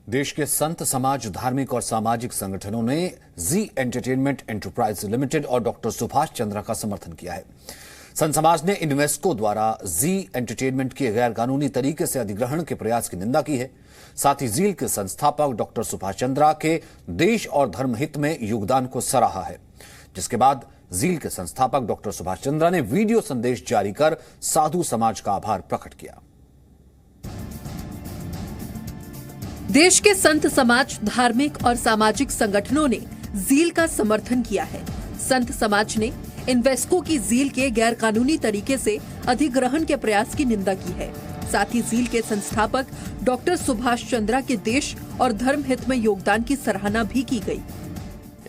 देश के संत समाज, धार्मिक और सामाजिक संगठनों ने जी एंटरटेनमेंट एंटरप्राइज लिमिटेड और डॉक्टर सुभाष चंद्रा का समर्थन किया है। संत समाज ने इन्वेस्को द्वारा जी एंटरटेनमेंट के गैर कानूनी तरीके से अधिग्रहण के प्रयास की निंदा की है। साथ ही जील के संस्थापक डॉक्टर सुभाष चंद्रा के देश और धर्म हित में योगदान को सराहा है, जिसके बाद जील के संस्थापक डॉक्टर सुभाष चंद्रा ने वीडियो संदेश जारी कर साधु समाज का आभार प्रकट किया। देश के संत समाज, धार्मिक और सामाजिक संगठनों ने जील का समर्थन किया है। संत समाज ने इन्वेस्को की जील के गैर कानूनी तरीके से अधिग्रहण के प्रयास की निंदा की है। साथ ही जील के संस्थापक डॉक्टर सुभाष चंद्रा के देश और धर्म हित में योगदान की सराहना भी की गई।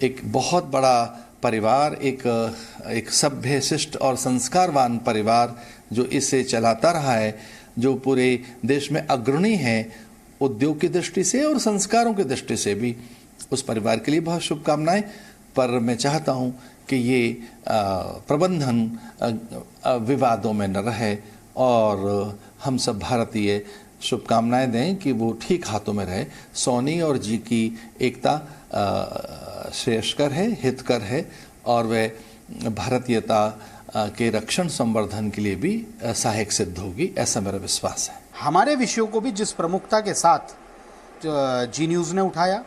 एक बहुत बड़ा परिवार, एक सभ्य, शिष्ट और संस्कारवान परिवार जो इसे चलाता रहा है, जो पूरे देश में अग्रणी है उद्योग की दृष्टि से और संस्कारों की दृष्टि से भी, उस परिवार के लिए बहुत शुभकामनाएं। पर मैं चाहता हूं कि ये प्रबंधन विवादों में न रहे और हम सब भारतीय शुभकामनाएं दें कि वो ठीक हाथों में रहे। सोनी और जी की एकता श्रेयस्कर है, हितकर है और वे भारतीयता के रक्षण संवर्धन के लिए भी सहायक सिद्ध होगी, ऐसा मेरा विश्वास है। हमारे विषयों को भी जिस प्रमुखता के साथ जी न्यूज़ ने उठाया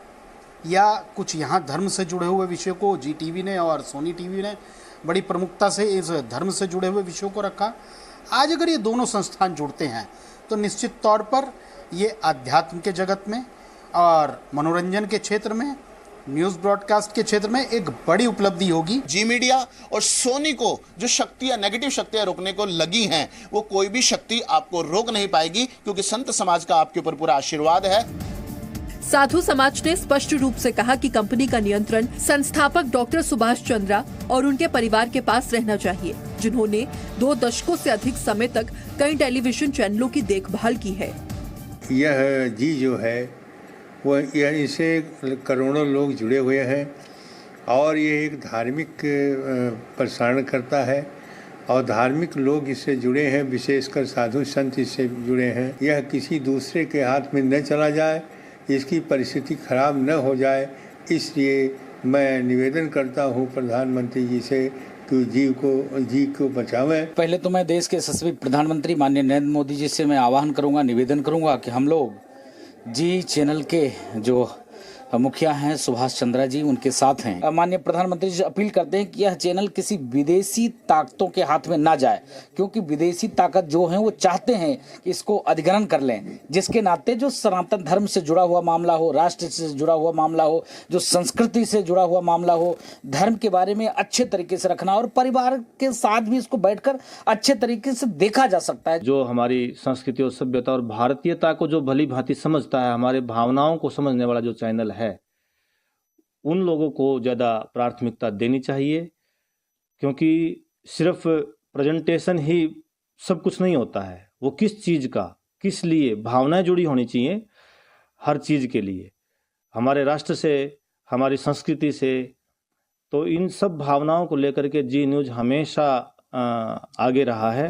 या कुछ यहाँ धर्म से जुड़े हुए विषयों को जी टीवी ने और सोनी टीवी ने बड़ी प्रमुखता से इस धर्म से जुड़े हुए विषयों को रखा। आज अगर ये दोनों संस्थान जुड़ते हैं तो निश्चित तौर पर ये अध्यात्म के जगत में और मनोरंजन के क्षेत्र में, न्यूज़ ब्रॉडकास्ट के क्षेत्र में एक बड़ी उपलब्धि होगी। जी मीडिया और सोनी को जो शक्तियां, नेगेटिव शक्तियां रोकने को लगी हैं, वो कोई भी शक्ति आपको रोक नहीं पाएगी, क्योंकि संत समाज का आपके ऊपर पूरा आशीर्वाद है। साधु समाज ने स्पष्ट रूप से कहा कि कंपनी का नियंत्रण संस्थापक डॉक्टर सुभाष चंद्रा और उनके परिवार के पास रहना चाहिए, जिन्होंने 2 दशकों से अधिक समय तक कई टेलीविजन चैनलों की देखभाल की है। यह जी जो है वो इसे करोड़ों लोग जुड़े हुए हैं और ये एक धार्मिक प्रसारण करता है और धार्मिक लोग इससे जुड़े हैं, विशेषकर साधु संत इससे जुड़े हैं। यह किसी दूसरे के हाथ में न चला जाए, इसकी परिस्थिति खराब न हो जाए, इसलिए मैं निवेदन करता हूँ प्रधानमंत्री जी से कि जी को बचावें। पहले तो मैं देश के यशस्वी प्रधानमंत्री माननीय नरेंद्र मोदी जी से मैं आह्वान करूँगा, निवेदन करूँगा कि हम लोग जी चैनल के जो मुखिया हैं सुभाष चंद्रा जी, उनके साथ हैं। माननीय प्रधानमंत्री जी अपील करते हैं कि यह चैनल किसी विदेशी ताकतों के हाथ में ना जाए, क्योंकि विदेशी ताकत जो हैं वो चाहते हैं कि इसको अधिग्रहण कर लें, जिसके नाते जो सनातन धर्म से जुड़ा हुआ मामला हो, राष्ट्र से जुड़ा हुआ मामला हो, जो संस्कृति से जुड़ा हुआ मामला हो, धर्म के बारे में अच्छे तरीके से रखना और परिवार के साथ भी इसको बैठकर अच्छे तरीके से देखा जा सकता है। जो हमारी संस्कृति और सभ्यता और भारतीयता को जो भली भांति समझता है, हमारे भावनाओं को समझने वाला जो चैनल है, उन लोगों को ज़्यादा प्राथमिकता देनी चाहिए, क्योंकि सिर्फ प्रेजेंटेशन ही सब कुछ नहीं होता है। वो किस चीज़ का, किस लिए, भावनाएं जुड़ी होनी चाहिए हर चीज़ के लिए, हमारे राष्ट्र से, हमारी संस्कृति से। तो इन सब भावनाओं को लेकर के जी न्यूज़ हमेशा आगे रहा है।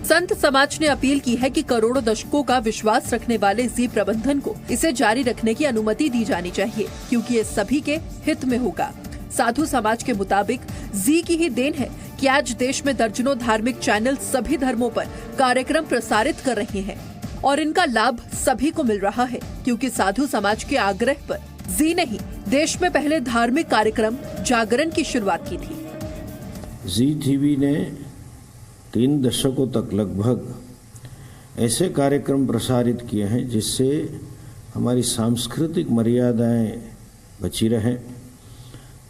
संत समाज ने अपील की है कि करोड़ों दशकों का विश्वास रखने वाले जी प्रबंधन को इसे जारी रखने की अनुमति दी जानी चाहिए, क्योंकि ये सभी के हित में होगा। साधु समाज के मुताबिक जी की ही देन है कि आज देश में दर्जनों धार्मिक चैनल सभी धर्मों पर कार्यक्रम प्रसारित कर रहे हैं और इनका लाभ सभी को मिल रहा है, क्योंकि साधु समाज के आग्रह पर जी ने ही देश में पहले धार्मिक कार्यक्रम जागरण की शुरुआत की थी। जी टीवी ने 3 दशकों तक लगभग ऐसे कार्यक्रम प्रसारित किए हैं जिससे हमारी सांस्कृतिक मर्यादाएं बची रहें,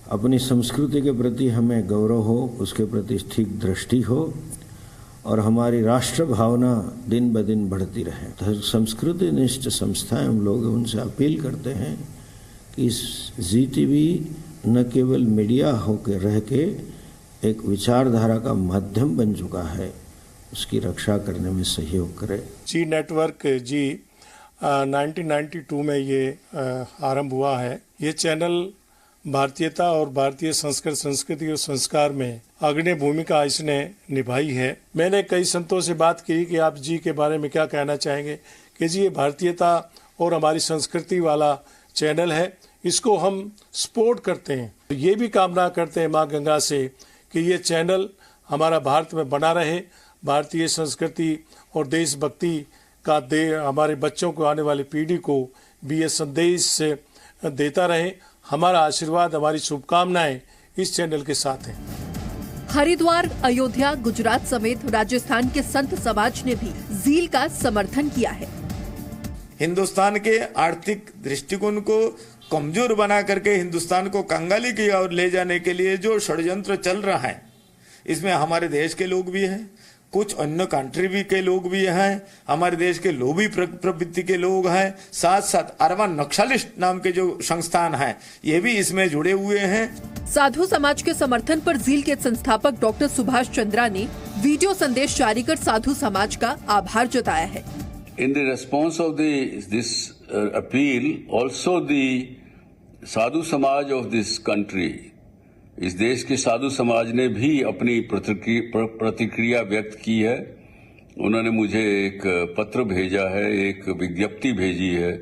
अपनी संस्कृति के प्रति हमें गौरव हो, उसके प्रति ठीक दृष्टि हो और हमारी राष्ट्र भावना दिन ब दिन बढ़ती रहे। तो संस्कृति निष्ठ संस्थाएं हम लोग उनसे अपील करते हैं कि इस जी टीवी न केवल मीडिया होकर रह के एक विचारधारा का माध्यम बन चुका है, उसकी रक्षा करने में सहयोग करे। जी नेटवर्क जी 1992 में ये आरंभ हुआ है। ये चैनल भारतीयता और भारतीय संस्कृति और संस्कार में अग्रणी भूमिका इसने निभाई है। मैंने कई संतों से बात की कि आप जी के बारे में क्या कहना चाहेंगे, कि जी ये भारतीयता और हमारी संस्कृति वाला चैनल है, इसको हम सपोर्ट करते हैं। ये भी कामना करते हैं माँ गंगा से कि ये चैनल हमारा भारत में बना रहे, भारतीय संस्कृति और देशभक्ति का हमारे बच्चों को, आने वाली पीढ़ी को भी ये संदेश देता रहे। हमारा आशीर्वाद, हमारी शुभकामनाएं इस चैनल के साथ हैं। हरिद्वार, अयोध्या, गुजरात समेत राजस्थान के संत समाज ने भी ज़ील का समर्थन किया है। हिंदुस्तान के आर्थिक दृष्टिकोण को कमजोर बना करके हिंदुस्तान को कंगाली की ओर ले जाने के लिए जो षड्यंत्र चल रहा है, इसमें हमारे देश के लोग भी हैं, कुछ अन्य कंट्री भी के लोग भी हैं, हमारे देश के लोभी प्रवृत्ति के लोग हैं, साथ साथ अरबन नक्सलिस्ट नाम के जो संस्थान हैं, ये भी इसमें जुड़े हुए हैं। साधु समाज के समर्थन पर ज़ील के संस्थापक डॉक्टर सुभाष चंद्रा ने वीडियो संदेश जारी कर साधु समाज का आभार जताया है। In the response of this appeal, also the साधु समाज of this country, इस देश के साधु समाज ने भी अपनी प्रतिक्रिया व्यक्त की है। उन्होंने मुझे एक पत्र भेजा है, एक विज्ञप्ति भेजी है,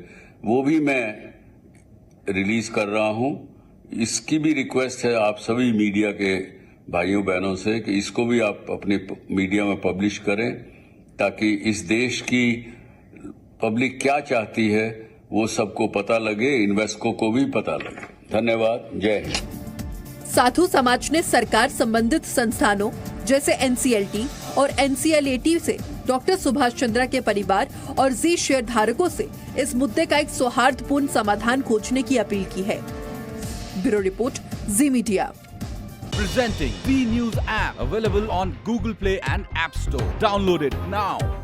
वो भी मैं रिलीज कर रहा हूं। इसकी भी रिक्वेस्ट है आप सभी मीडिया के भाइयों बहनों से कि इसको भी आप अपने मीडिया में पब्लिश करें, ताकि इस देश की पब्लिक क्या चाहती है वो सबको पता लगे, इन्वेस्टरों को भी पता लगे। धन्यवाद। जय हिंद। साधु समाज ने सरकार संबंधित संस्थानों जैसे NCLT और NCLAT से डॉक्टर सुभाष चंद्रा के परिवार और ज़ी शेयर धारकों से इस मुद्दे का एक सौहार्दपूर्ण समाधान खोजने की अपील की है। Bureau report, Zee media. Presenting B News app, available on Google Play and App Store. Download it now.